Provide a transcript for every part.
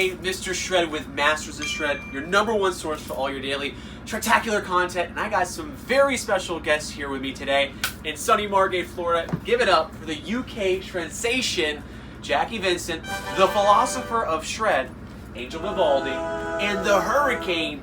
a.k.a. Mr. Shred with Masters of Shred, your #1 source for all your daily Shredtacular content. And I got some very special guests here with me today in sunny Margate, Florida. Give it up for the UK Shredsation, Jacky Vincent, the philosopher of Shred, Angel Vivaldi, and the Hurricane,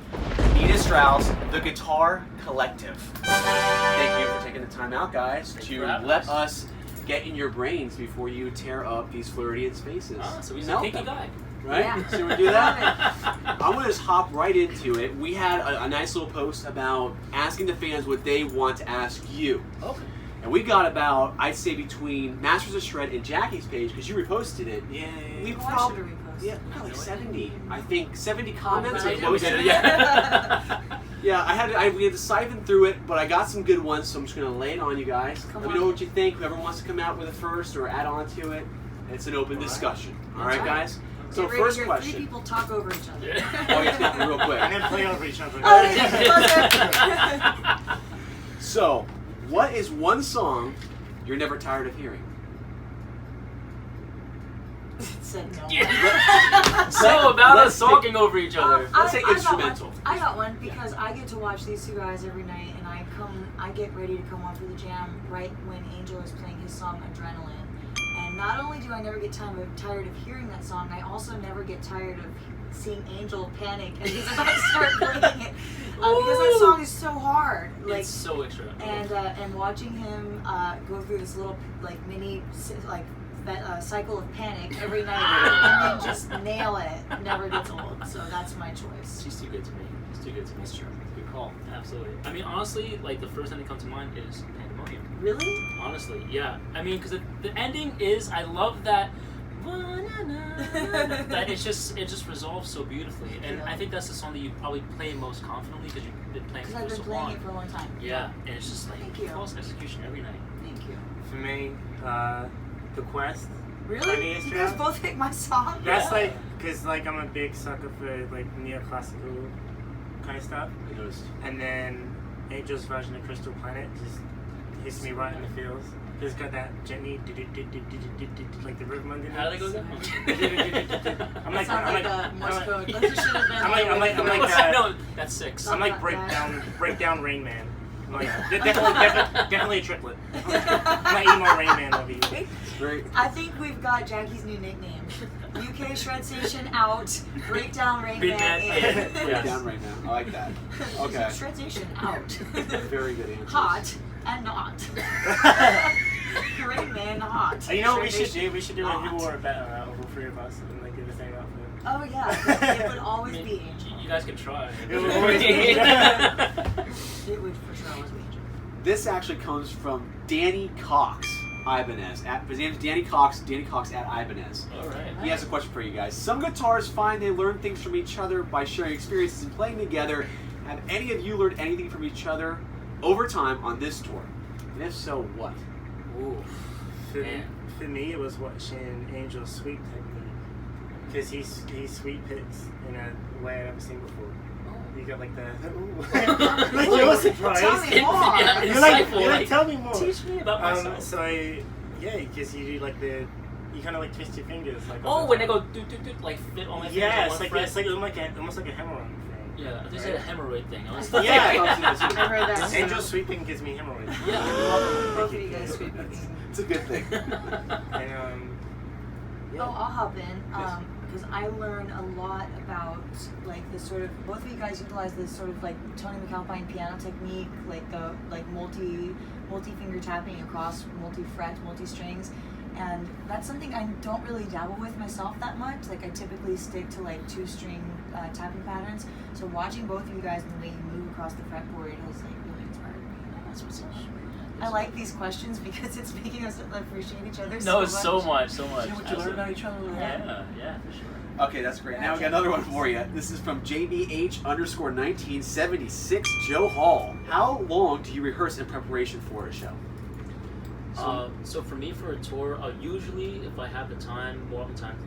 Nita Strauss, the Guitar Collective. Thank you for taking the time out, guys, to let us get in your brains before you tear up these Floridian spaces. Oh, so he's a kinky guy. Right? Yeah. So we do that? I'm going to just hop right into it. We had a nice little post about asking the fans what they want to ask you. Okay. And we got about, I'd say, between Masters of Shred and Jacky's page, because you reposted it. Yeah. We Oh, probably, I should have reposted. yeah, probably 70. I think 70 comments. Right. I posted it. Yeah. Yeah, we had to siphon through it, but I got some good ones, so I'm just going to lay it on you guys. Let me know what you think. Whoever wants to come out with it first or add on to it, it's an open discussion. All right, guys? So Get ready first to hear question. 3 people talk over each other. Oh, yeah, real quick. And then play over each other. Oh, yeah. So, what is one song you're never tired of hearing? Said no. So about Let's us talking over each other. Let's say instrumental. I got one because I get to watch these 2 guys every night, and I get ready to come on for the jam right when Angel is playing his song Adrenaline. And not only do I never get tired of hearing that song, I also never get tired of seeing Angel panic as he's about to start playing it, because that song is so hard. Like, It's so extra. and watching him go through this little mini cycle of panic every night and then just nail it never gets old. So that's my choice. She's too good to me. She's too good to me. That's true. Good call. Absolutely. I mean, honestly, like the first thing that comes to mind is Pandemonium. Really? Honestly, yeah. I mean, because the ending is, I love that. That it just resolves so beautifully, and I think that's the song that you probably play most confidently because you've been playing it Because I've for been so playing long. it for a long time. Yeah, and it's just like Thank you. flawless execution every night. Thank you. For me, The Quest. Really? You guys both picked my song? That's like, cause like I'm a big sucker for like neoclassical kind of stuff. I noticed. And then Angel's version of Crystal Planet just hits me right in the feels. It's got that gently, like the rhythm underneath. How do they go down? That sounds like a Morse code. Like, it should have been No, that's 6. I'm like breakdown Rain Man. Like definitely a triplet. I'm like emo Rain Man over you. Great. I think we've got Jackie's new nickname. UK Shredsation out, Breakdown Rain Man in. Break down right now. I like that. Okay. Shredsation out. Very good answer. Hot and not. Rain Man hot. You know what we should Shredsation do? We should do not. like who wore a better out of the 3 of us and like do the same outfit. Oh yeah, it would always be Angel. You guys can try. It would always be It would for sure always be Angel. This actually comes from Danny Cox Ibanez. His name is Danny Cox at Ibanez. Alright. He has a question for you guys. Some guitarists find they learn things from each other by sharing experiences and playing together. Have any of you learned anything from each other over time on this tour? And if so, what? Ooh. For me, it was watching Angel's sweep technique, because he sweep hits in a way I've never seen before. You got like the like you're surprised. Tell me more. Yeah, You're like, insightful, tell me more. Teach me about myself. So yeah, because you do like you kind of like twist your fingers like. Oh, when they go do like fit all my fingers yeah, on one it's fret. like almost like a hammer-on thing. Yeah, I think it's a hemorrhoid thing. Yeah, I heard that. Angel sweeping gives me hemorrhoids. Yeah. Both of you guys sweep it. It's a good thing. And Oh, I'll hop in because I learned a lot about like the sort of both of you guys utilize this sort of like Tony McAlpine piano technique, like the multi finger tapping across multi fret, multi strings, and that's something I don't really dabble with myself that much. Like I typically stick to like 2-string tapping patterns. So watching both of you guys and the way you move across the fretboard has like really inspired me. And that's what's up. I like these questions because it's making us appreciate each other No, so much. so much. You know what you learn about each other? Yeah, for sure. Okay, that's great. Now we got another one for you. This is from JBH_1976 Joe Hall. How long do you rehearse in preparation for a show? So for me, for a tour, usually if I have the time, more often time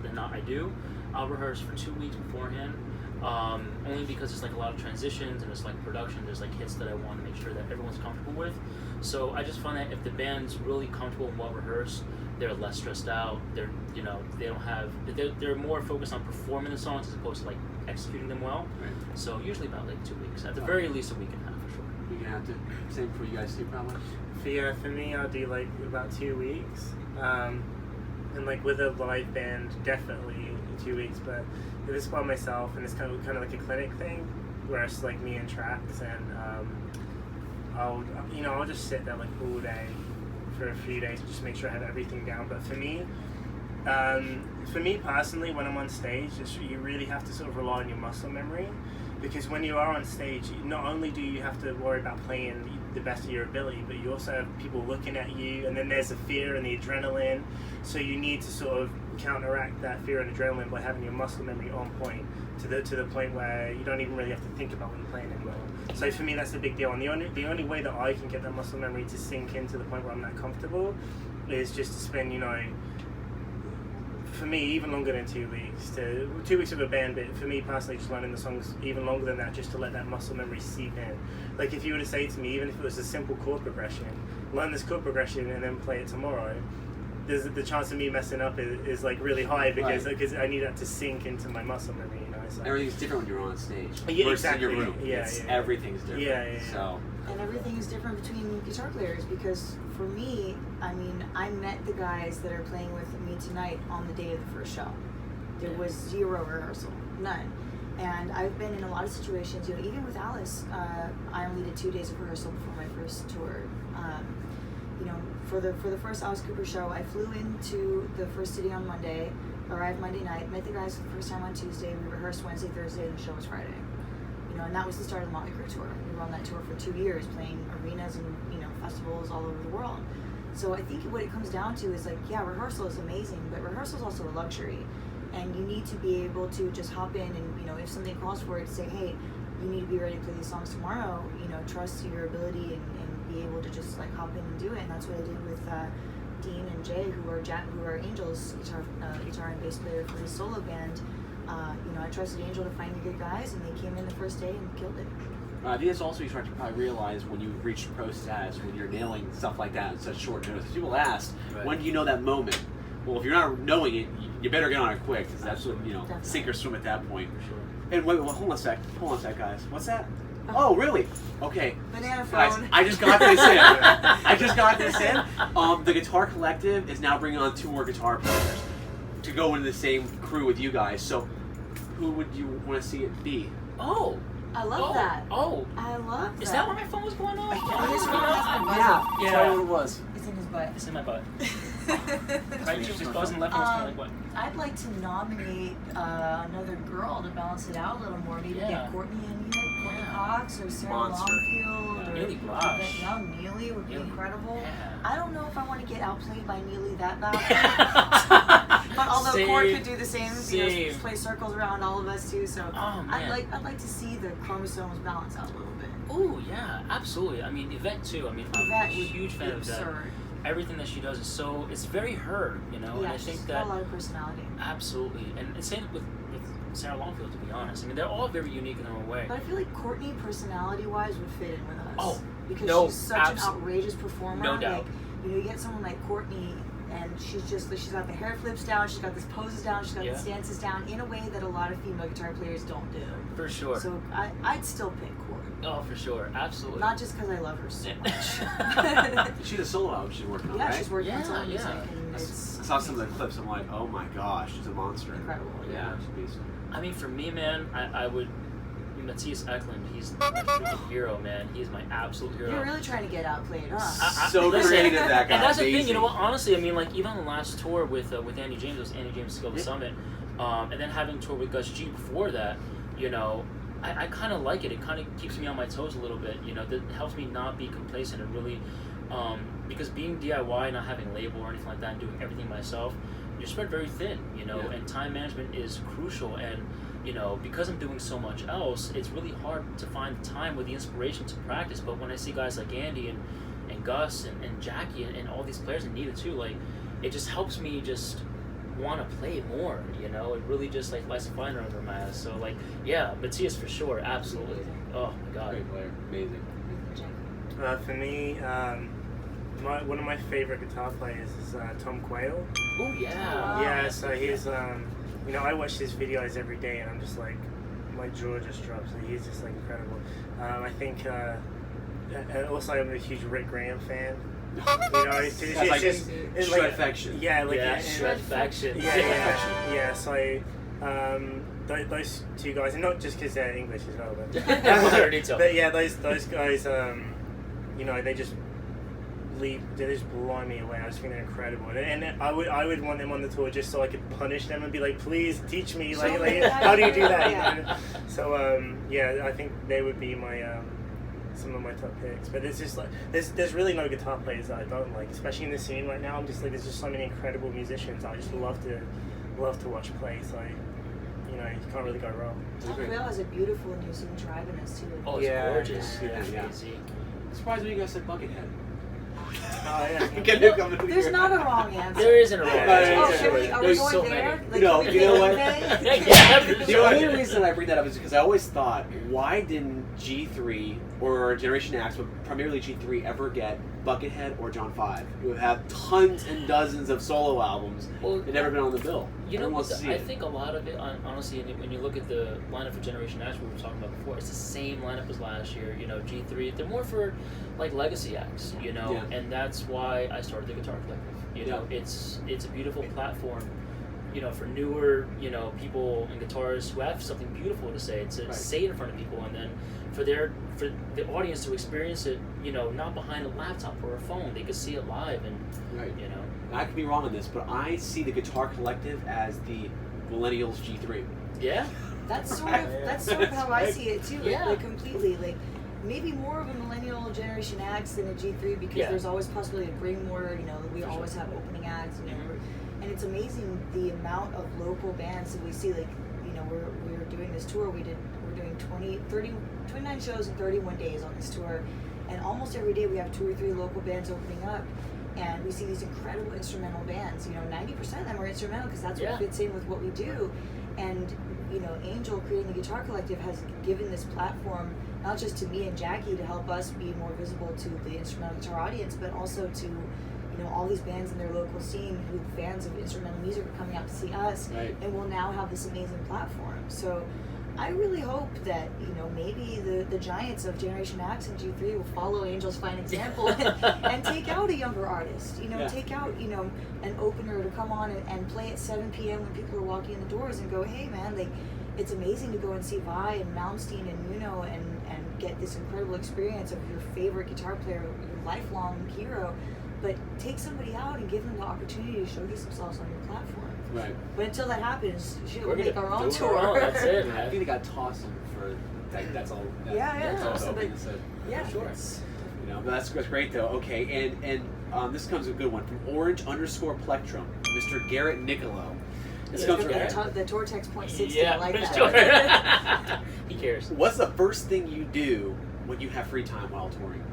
than not, I do. I'll rehearse for 2 weeks beforehand. Only because it's like a lot of transitions and it's like production. There's like hits that I want to make sure that everyone's comfortable with. So I just find that if the band's really comfortable and well rehearsed, they're less stressed out. They're, you know, they don't have, they're more focused on performing the songs as opposed to like executing them well. Right. So usually about like 2 weeks, at the very least a week and a half for sure. You're gonna have to same for you guys too, probably. For me, I'll do like about 2 weeks, and like with a live band, definitely 2 weeks. But if it's by myself and it's kind of like a clinic thing, where it's like me and tracks, and I'll just sit there like all day for a few days, just make sure I have everything down. But for me personally, when I'm on stage, you really have to sort of rely on your muscle memory, because when you are on stage, not only do you have to worry about playing the best of your ability, but you also have people looking at you, and then there's the fear and the adrenaline. So you need to sort of counteract that fear and adrenaline by having your muscle memory on point to the point where you don't even really have to think about what you're playing anymore. So for me, that's a big deal. And the only way that I can get that muscle memory to sink in to the point where I'm that comfortable is just to spend, for me, even longer than 2 weeks. 2 weeks of a band, but for me personally, just learning the songs even longer than that, just to let that muscle memory seep in. Like if you were to say to me, even if it was a simple chord progression, learn this chord progression and then play it tomorrow, the chance of me messing up is like really high, because I need that to sink into my muscle memory. So. Everything's different when you're on stage. Yeah, versus exactly. in your room. Everything's different. Yeah. So. And everything is different between guitar players, because for me, I mean, I met the guys that are playing with me tonight on the day of the first show. There was zero rehearsal, none. And I've been in a lot of situations, even with Alice, I only did 2 days of rehearsal before my first tour. For the first Alice Cooper show, I flew into the first city on Monday, arrived Monday night, met the guys for the first time on Tuesday, we rehearsed Wednesday, Thursday, and the show was Friday. And that was the start of the Motley Crue tour. We were on that tour for 2 years, playing arenas and festivals all over the world. So I think what it comes down to is rehearsal is amazing, but rehearsal is also a luxury, and you need to be able to just hop in and if something calls for it, say, hey, you need to be ready to play these songs tomorrow. Trust your ability and be able to just hop in and do it. And that's what I did with Dean and Jay, who are Angel's guitar and bass player for his solo band. I trusted Angel to find me good guys, and they came in the first day and killed it. I think that's also you start to probably realize when you reach pro status, when you're nailing stuff like that in such short notice. People ask, when do you know that moment? Well, if you're not knowing it, you better get on it quick, because that's what, sink or swim at that point. For sure. And wait, hold on a sec, guys. What's that? Oh, really? Okay. Banana Guys, phone. I just got this in. The Guitar Collective is now bringing on 2 more guitar players to go into the same crew with you guys. So, who would you want to see it be? Oh! I love that. Oh! I love that. Is that where my phone was going on? Yeah. Tell me what it was. It's in his butt. It's in my butt. Right, she was buzzing left and was kind of like, what? I'd like to nominate another girl to balance it out a little more. Maybe get Courtney in here, Courtney Cox, or Sarah Longfield, or Neely Brosh. Neely would be incredible. Yeah. I don't know if I want to get outplayed by Neely that badly. But although Court could do the same, play circles around all of us too. So I'd like to see the chromosomes balance out a little bit. Oh yeah, absolutely. I mean, Yvette too. I mean, I'm a huge fan of that. Everything that she does is it's very her, Yeah, and I think that got a lot of personality. Absolutely, and same with Sarah Longfield, to be honest. I mean, they're all very unique in their own way. But I feel like Courtney, personality-wise, would fit in with us. Oh, because she's such an outrageous performer. No doubt. You get someone like Courtney, and she's got the hair flips down, she's got this poses down, she's got the stances down in a way that a lot of female guitar players don't do. For sure. So I'd still pick Court. Oh, for sure, absolutely. Not just because I love her so much. She's a solo album she's working on, right? Yeah, she's working on solo music. And I saw some of the clips. I'm like, oh my gosh, she's a monster. Incredible. Yeah, she's a beast. I mean, for me, man, I would. Matthias Eklund, he's my freaking hero, man. He's my absolute hero. You're really trying to get outplayed, huh? So creative, that guy. And that's the thing, Amazing. you know what? Honestly, I mean, even on the last tour with Andy James, it was Andy James Skill the Summit, and then having toured with Gus G before that, I kind of like it. It kind of keeps me on my toes a little bit. That helps me not be complacent and really, because being DIY, not having a label or anything like that, and doing everything myself, you're spread very thin, and time management is crucial. And because I'm doing so much else, it's really hard to find the time with the inspiration to practice. But when I see guys like Andy and Gus and Jacky and all these players, and Nita too, it just helps me just want to play more, you know. It really just like lights a fire under my ass. So like, yeah, Matthias for sure, absolutely. Oh my god. Great player, amazing. For me, one of my favorite guitar players is Tom Quayle. Oh yeah. Yeah, so he's, you know, I watch his videos every day, and I'm just like, my jaw just drops. And he's just like incredible. I think, and also I'm a huge Rick Graham fan. You know, it's just Shredfaction. Yeah, like Shredfaction. Yeah. So, those two guys, and not just because they're English as well, but yeah, those guys, you know, they just blow me away. I just think they're incredible, and I would want them on the tour just so I could punish them and be like, please teach me, like how do you do that? You know? So yeah, I think they would be my some of my top picks. But it's just like there's really no guitar players that I don't like, especially in the scene right now. I'm just like, there's just so many incredible musicians I just love to watch play. So you know, you can't really go wrong. Tom Quayle has a beautiful New Zealand tribe in us too. Oh, it's gorgeous. Yeah. I'm surprised when you guys said Buckethead. Oh yeah. There's not a wrong answer. There isn't a wrong answer. Oh, are we There's going so there? many. Like, No, can we you know pick what? today? Yeah, The only reason I bring that up is because I always thought, why didn't G3 or Generation X, but primarily G3, ever get Buckethead or John 5, who have tons and dozens of solo albums Well, that never been on the bill? You know Everyone what? wants to see I it. think a lot of it, honestly, when you look at the lineup for Generation X we were talking about before, it's the same lineup as last year. You know, G3, they're more for like legacy acts, you know, Yeah. and that's why I started the Guitar Collective. You know, it's a beautiful platform, you know, for newer, you know, people and guitarists who have something beautiful to say, to say it in front of people, and then for the audience to experience it, you know, not behind a laptop or a phone. They could see it live, and you know. I could be wrong on this, but I see the Guitar Collective as the Millennials G3. Yeah. That's sort of how I see it too. Yeah. Like completely. Like maybe more of a millennial Generation X than a G3 because there's always possibility to bring more. You know, we always have opening acts. You know, and it's amazing the amount of local bands that we see. Like, you know, we're doing this tour. We're doing 29 shows in 31 days on this tour, and almost every day we have 2 or 3 local bands opening up. And we see these incredible instrumental bands. You know, 90% of them are instrumental because that's what fits in with what we do. And, you know, Angel creating the Guitar Collective has given this platform, not just to me and Jacky to help us be more visible to the instrumental guitar audience, but also to, you know, all these bands in their local scene who fans of instrumental music are coming out to see us. And we'll now have this amazing platform. So I really hope that, you know, maybe the giants of Generation X and G3 will follow Angel's fine example and take out a younger artist, you know, take out, you know, an opener to come on and play at 7 p.m. when people are walking in the doors and go, hey man, like, it's amazing to go and see Vi and Malmsteen and Nuno and get this incredible experience of your favorite guitar player, your lifelong hero, but take somebody out and give them the opportunity to showcase themselves on your platform. Right. But until that happens, we'll We're make gonna our own do tour. our own, that's it, I man. think they got tossed for that's all. That's awesome. But yeah, sure. You know, but that's great though. Okay, and this comes a good one from Orange_Plectrum, Mr. Garrett Nicolo. This comes from the Tortex .60. Yeah, I like that. sure. He cares. What's the first thing you do when you have free time while touring?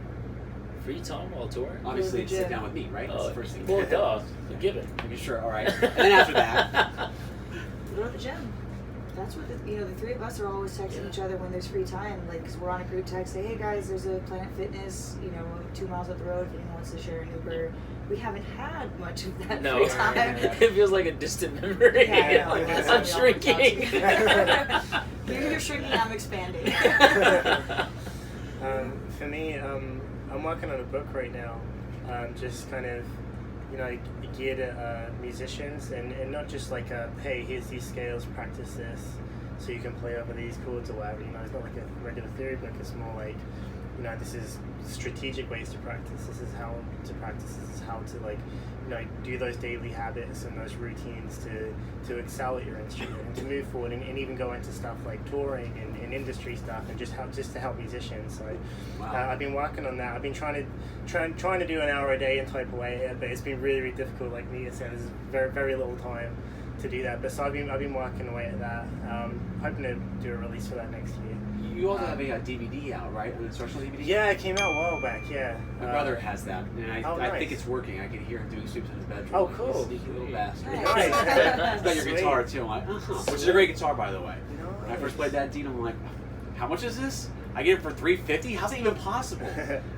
Free time while touring? Obviously, sit down with me, right? That's the first thing. Well, duh. Give it. Are you sure? All right. And then after that, go to the gym. That's what the 3 of us are always texting each other when there's free time. Like, because we're on a group text, say, hey guys, there's a Planet Fitness, you know, 2 miles up the road if anyone wants to share an Uber. We haven't had much of that free time. It feels like a distant memory. Yeah, I know. I'm shrinking. Maybe you're shrinking, I'm expanding. For me, I'm working on a book right now, just kind of, you know, geared at musicians, and not just like hey, here's these scales, practice this, so you can play over these chords or whatever. You know, it's not like a regular theory book. It's more like, you know, this is strategic ways to practice. This is how to practice. This is how to, like, you know, do those daily habits and those routines to excel at your instrument and to move forward, and even go into stuff like touring and industry stuff, and just to help musicians. So I've been working on that. I've been trying to do an hour a day and type away, but it's been really, really difficult. Like Nita said, there's very, very little time to do that. But so I've been working away at that. Hoping to do a release for that next year. You also have a DVD out, right? An instructional DVD? Yeah, it came out a while back, yeah. My brother has that, and I nice. think it's working. I can hear him doing sweeps in his bedroom. Oh, Like, cool. he's a sneaky little bastard. Nice. He's got your Sweet. guitar, too. I'm like, which is a great guitar, by the way. When I Nice. first played that Dean, I'm like, how much is this? I get it for $350? How's that even possible?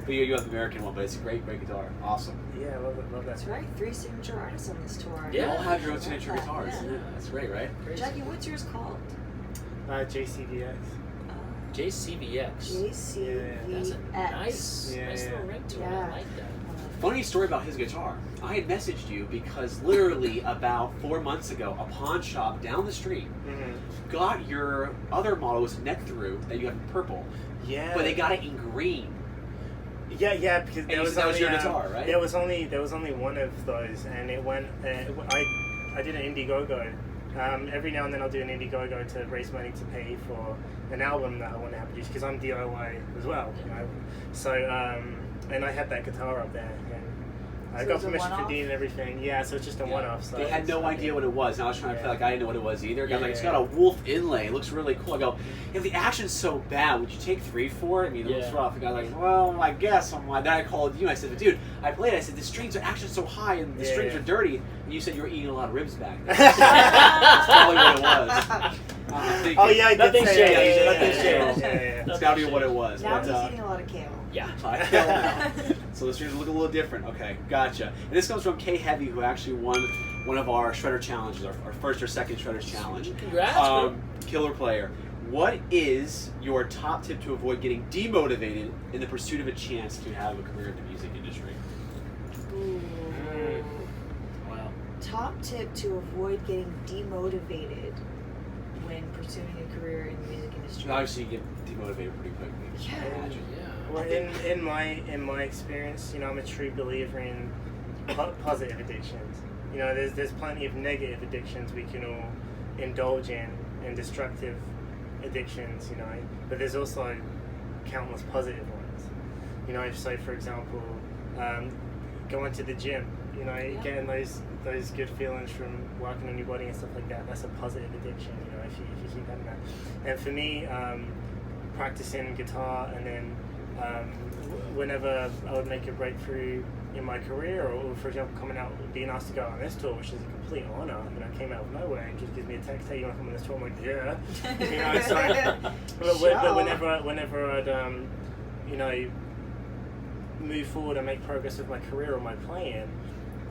But you have the American one, but it's a great guitar. Awesome. Yeah, I love that. That's right. 3 signature artists on this tour. You Yeah. all have your own I signature love that, guitars. yeah. Yeah, that's great, right? Jackie, what's yours called? JCVX. JCVX. JCVX. That's a nice Yeah, little yeah. ring to it. Yeah. I like that. Funny story about his guitar. I had messaged you because literally about 4 months ago, a pawn shop down the street Mm-hmm. got your other model, was neck through, that you have in purple, Yeah. but they got it in green. Yeah, because And there you was said that was only your guitar, right? there was only one of those, and it went. I did an Indiegogo. Every now and then I'll do an Indiegogo to raise money to pay for an album that I want to have produced because I'm DIY as well. You know? So and I had that guitar up there, and I So got it's a permission from one-off? Dean and everything. Yeah, so it's just a one-off. So They had no idea what it was, and I was trying to feel like I didn't know what it was either. I was like, it's got a Yeah. wolf inlay. It looks really cool. I go, if the action's so bad, would you take 3 for it? I mean, it looks Yeah. rough. The guy's like, well, I guess. I'm like, then I called you, and I said, dude, I played it. I said, the strings are actually so high, and the strings are dirty. And you said you were eating a lot of ribs back then. That's probably what it was. I'm thinking, Oh yeah, I did Nothing's say changed. that. Yeah, Nothing's yeah, changed. yeah, yeah. it's got to be what it was. Now But, he's eating a lot of kale. Yeah. I feel now. So the strings look a little different. Okay, gotcha. And this comes from K Heavy, who actually won one of our Shredder challenges, our first or second Shredders challenge. Congrats, bro. Killer player. What is your top tip to avoid getting demotivated in the pursuit of a chance to have a career in the music industry? Ooh. Wow. Top tip to avoid getting demotivated when pursuing a career in the music industry. Obviously, you get demotivated pretty quickly. Yeah. I imagine. Yeah. Well, in my experience, you know, I'm a true believer in positive addictions. You know, there's plenty of negative addictions we can all indulge in, and destructive addictions. You know, but there's also countless positive ones. You know, so for example, going to the gym. You know, getting those good feelings from working on your body and stuff like that. That's a positive addiction. You know, if you keep having that. And for me, practicing guitar, and then whenever I would make a breakthrough in my career, or for example coming out, being asked to go on this tour, which is a complete honor. I mean, I came out of nowhere and just gives me a text, hey, you want to come on this tour? I'm like, yeah. You know, so but whenever I'd you know, move forward and make progress with my career or my playing,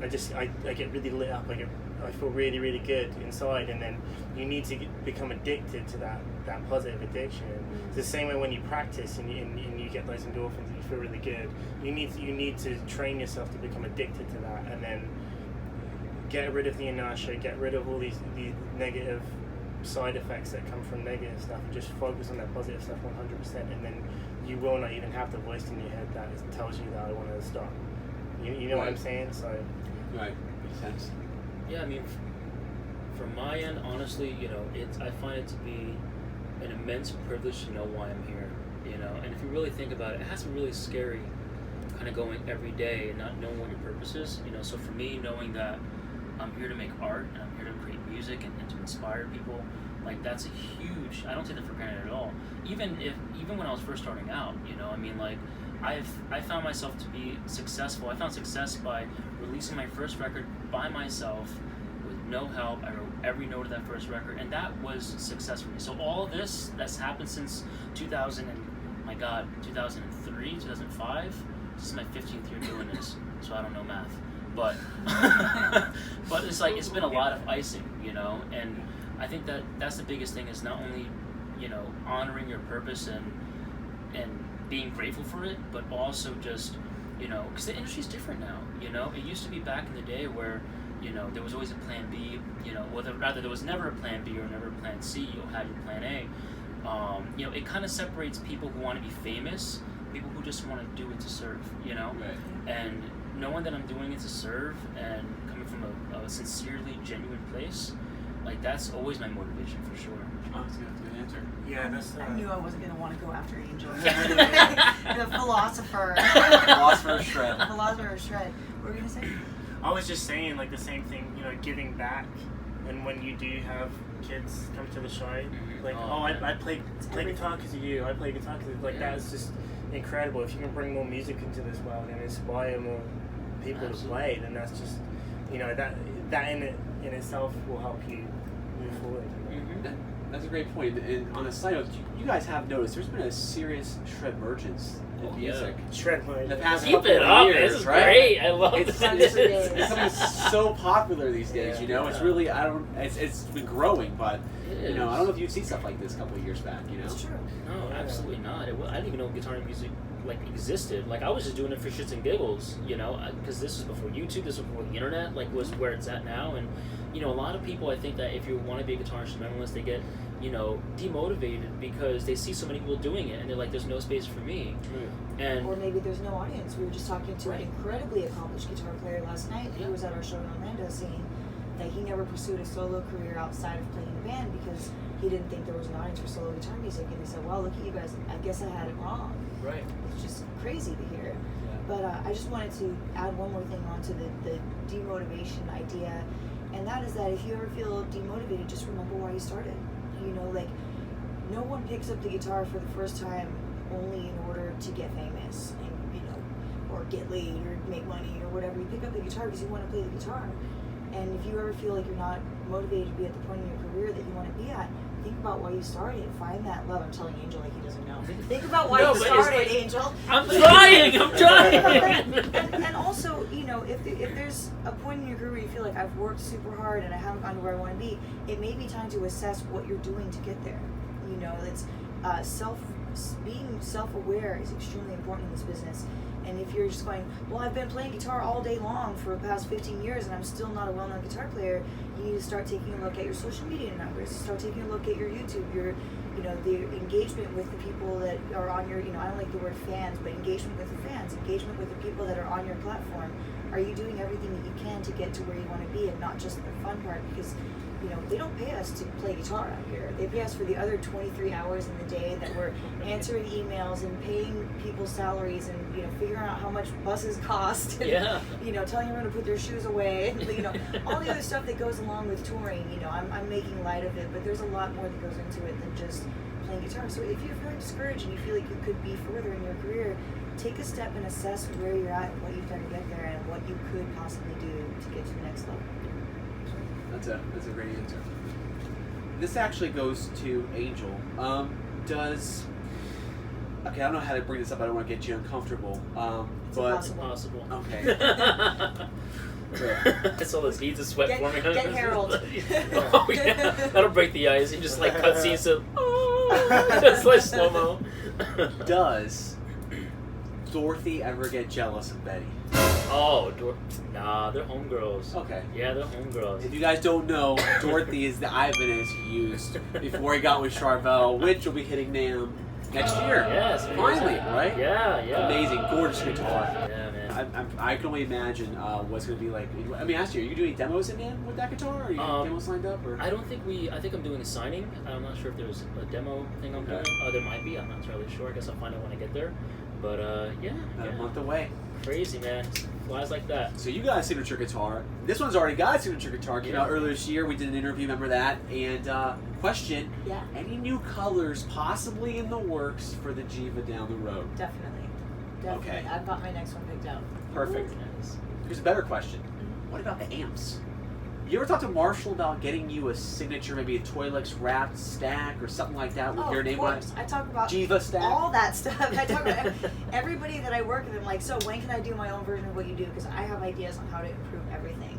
I get really lit up. I feel really, really good inside, and then you need to become addicted to that positive addiction. It's the same way when you practice and you get those endorphins and you feel really good. You need to train yourself to become addicted to that, and then get rid of the inertia, get rid of all these negative side effects that come from negative stuff, and just focus on that positive stuff 100%, and then you will not even have the voice in your head that tells you that I want to stop. You know what I'm saying? So. Right. Makes sense. Yeah, I mean, from my end, honestly, you know, I find it to be an immense privilege to know why I'm here, you know. And if you really think about it, it has to be really scary, kind of going every day and not knowing what your purpose is, you know. So for me, knowing that I'm here to make art and I'm here to create music and to inspire people, like that's a huge. I don't take that for granted at all. Even when I was first starting out, you know, I mean, like I found myself to be successful. I found success by releasing my first record by myself with no help. I wrote every note of that first record, and that was success for me. So all of this that's happened since 2003, 2005. This is my 15th year doing this, so I don't know math. But but it's like it's been a lot of icing, you know. And I think that's the biggest thing is not only, you know, honoring your purpose and being grateful for it, but also just, you know, because the industry's different now, you know. It used to be back in the day where, you know, there was always a plan B, you know, rather there was never a plan B or never a plan C. You had your plan A. You know, it kind of separates people who want to be famous, people who just want to do it to serve, you know. Right. And knowing that I'm doing it to serve and coming from a sincerely genuine place, like that's always my motivation for sure. Oh, that's a good answer. Yeah, that's. I knew I wasn't going to want to go after Angel. The philosopher. Philosopher of Shred. Philosopher of Shred. What were you going to say? I was just saying, like, the same thing, you know, giving back And when you do have kids come to the show, like, Oh, I play guitar because of you. I play guitar because like that's just incredible. If you can bring more music into this world and inspire more people to play, then that's just, you know, that in itself will help you move forward. That's a great point. And on a side note, you guys have noticed there's been a serious shred emergence in music. Shred The past Keep couple it of up. years, This is right? great. I love It's this. becoming so popular these days. You know, it's really it's been growing, but you know, I don't know if you've seen stuff like this a couple of years back. You know, It's true. No, absolutely not. I didn't even know guitar music like existed. Like I was just doing it for shits and giggles, you know, because this was before YouTube, this was before the internet, like was where it's at now. And you know, a lot of people, I think that if you want to be a guitar instrumentalist, they get, you know, demotivated because they see so many people doing it and they're like, there's no space for me. And or maybe there's no audience. We were just talking to an incredibly accomplished guitar player last night who was at our show in Orlando saying that he never pursued a solo career outside of playing in a band because he didn't think there was an audience for solo guitar music. And he said, well, look at you guys, I guess I had it wrong. right. It's just crazy to hear. But I just wanted to add one more thing onto the demotivation idea, and that is that if you ever feel demotivated, just remember why you started. You know, like, no one picks up the guitar for the first time only in order to get famous and, you know, or get laid or make money or whatever. You pick up the guitar because you want to play the guitar. And if you ever feel like you're not motivated to be at the point in your career that you want to be at, think about why you started. Find that love. I'm telling Angel like he doesn't know. Think about why you started, Angel. I'm trying. And also, you know, if there's a point in your career where you feel like I've worked super hard and I haven't gotten to where I want to be, it may be time to assess what you're doing to get there. You know, it's being self-aware is extremely important in this business. And if you're just going, well, I've been playing guitar all day long for the past 15 years and I'm still not a well-known guitar player, you need to start taking a look at your social media numbers, start taking a look at your YouTube, your, you know, the engagement with the people that are on your, you know, I don't like the word fans, but engagement with the fans, engagement with the people that are on your platform. Are you doing everything that you can to get to where you want to be and not just the fun part? Because, you know, they don't pay us to play guitar out here. They pay us for the other 23 hours in the day that we're answering emails and paying people's salaries and, you know, figuring out how much buses cost and, you know, telling everyone to put their shoes away and, you know, all the other stuff that goes along with touring. You know, I'm making light of it, but there's a lot more that goes into it than just playing guitar. So if you're feeling discouraged and you feel like you could be further in your career, take a step and assess where you're at and what you've done to get there and what you could possibly do to get to the next level. That's a great answer. This actually goes to Angel. Okay, I don't know how to bring this up. I don't want to get you uncomfortable. It's impossible. Okay. I saw those beads of sweat forming. Get Harold. Oh yeah, that'll break the ice. And just like cutscenes of just like slow mo. Does Dorothy ever get jealous of Betty? Oh, nah, they're homegirls. Okay. Yeah, they're homegirls. If you guys don't know, Dorothy is the Ibanez he used before he got with Charvel, which will be hitting NAMM next year. Yes. Finally, right? Yeah. Amazing, gorgeous guitar. Yeah, man. I can only imagine what's going to be like. I mean, ask you, are you doing demos in NAMM with that guitar? Or are you demos lined up? Or? I think I'm doing a signing. I'm not sure if there's a demo thing I'm doing. There might be. I'm not entirely sure. I guess I'll find out when I get there. But yeah. A month away. Crazy, man. Flies like that. So you got a signature guitar. This one's already got a signature guitar. Came out earlier this year. We did an interview. Remember that? And question: any new colors possibly in the works for the Jiva down the road? Definitely. Okay. I've got my next one picked out. Perfect. Here's a better question: what about the amps? You ever talk to Marshall about getting you a signature, maybe a Toylix wrapped stack or something like that with your name on it? I talk about Jiva stack? all that stuff. I talk about everybody that I work with. I'm like, so when can I do my own version of what you do? Because I have ideas on how to improve everything.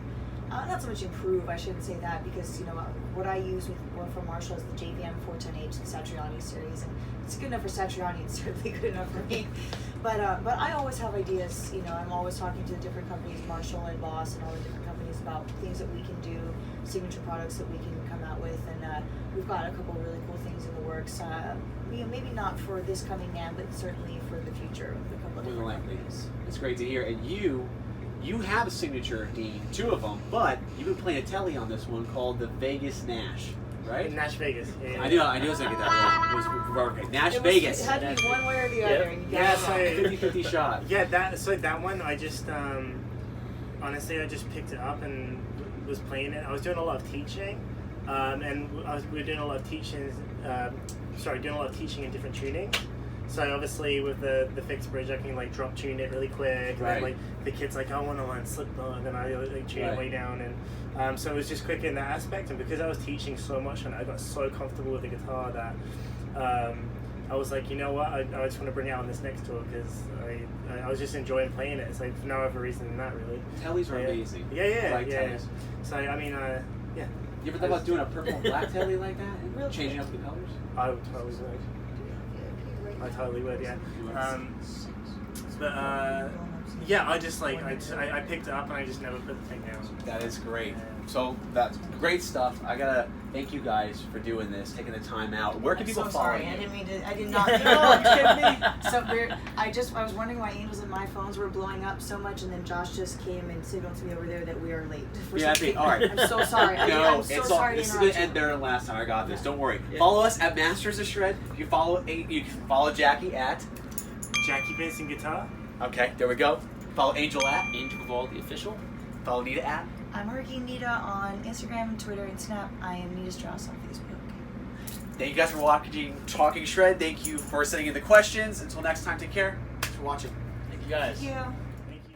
Not so much improve, I shouldn't say that, because, you know, what I use from Marshall is the JVM 410H, the Satriani series, and it's good enough for Satriani, it's certainly good enough for me. But I always have ideas, you know, I'm always talking to the different companies, Marshall and Boss and all the different companies about things that we can do, signature products that we can come out with, and we've got a couple really cool things in the works. You know, maybe not for this coming NAMM, but certainly for the future with a couple of different companies. It's great to hear. And you have a signature, Dean, 2 of them, but you've been playing a telly on this one called the Vegas Nash, right? Nash Vegas. Yeah. I knew I was going to get that one. It was okay. Nash Vegas. It had to be one way or the other. And you Yeah, got it wrong. so 50-50 shot. Yeah, that one I just honestly I just picked it up and was playing it, I was doing a lot of teaching, and we were doing a lot of teaching. Doing a lot of teaching in different tunings. So obviously with the fixed bridge, I can like drop tune it really quick. And then, like the kid's like, I want to learn Slipknot, and then I like tune it way down, and so it was just quick in that aspect. And because I was teaching so much, and I got so comfortable with the guitar that I was like, you know what, I just want to bring it out on this next tour because I was just enjoying playing it. It's like for no other reason than that really. Tellies are amazing. Yeah. Tellies. So I mean, yeah. You ever thought about doing a purple and black telly like that and changing up the colors? I would totally would. I totally would, yeah. Yeah, I just like I picked it up and I just never put the thing down. That is great. So that's great stuff. I gotta thank you guys for doing this, taking the time out. Where can people follow you? I didn't mean to. I did not. No, kidding me. So weird. I was wondering why Angels and my phones were blowing up so much, and then Josh just came and signaled to me over there that we are late. All right. I'm so sorry. No, I'm so sorry. This is gonna end better than last time. I got this. Don't worry. Follow us at Masters of Shred. You can follow Jacky at Jacky Vincent Guitar. Okay, there we go. Follow Angel at Angel Vivaldi official. Follow Nita at I'm Hurricane Nita on Instagram, Twitter, and Snap. I am Nita Strauss on Facebook. Thank you guys for watching Talking Shred. Thank you for sending in the questions. Until next time, take care. Thanks for watching. Thank you guys. Thank you.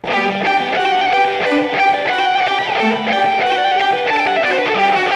Thank you.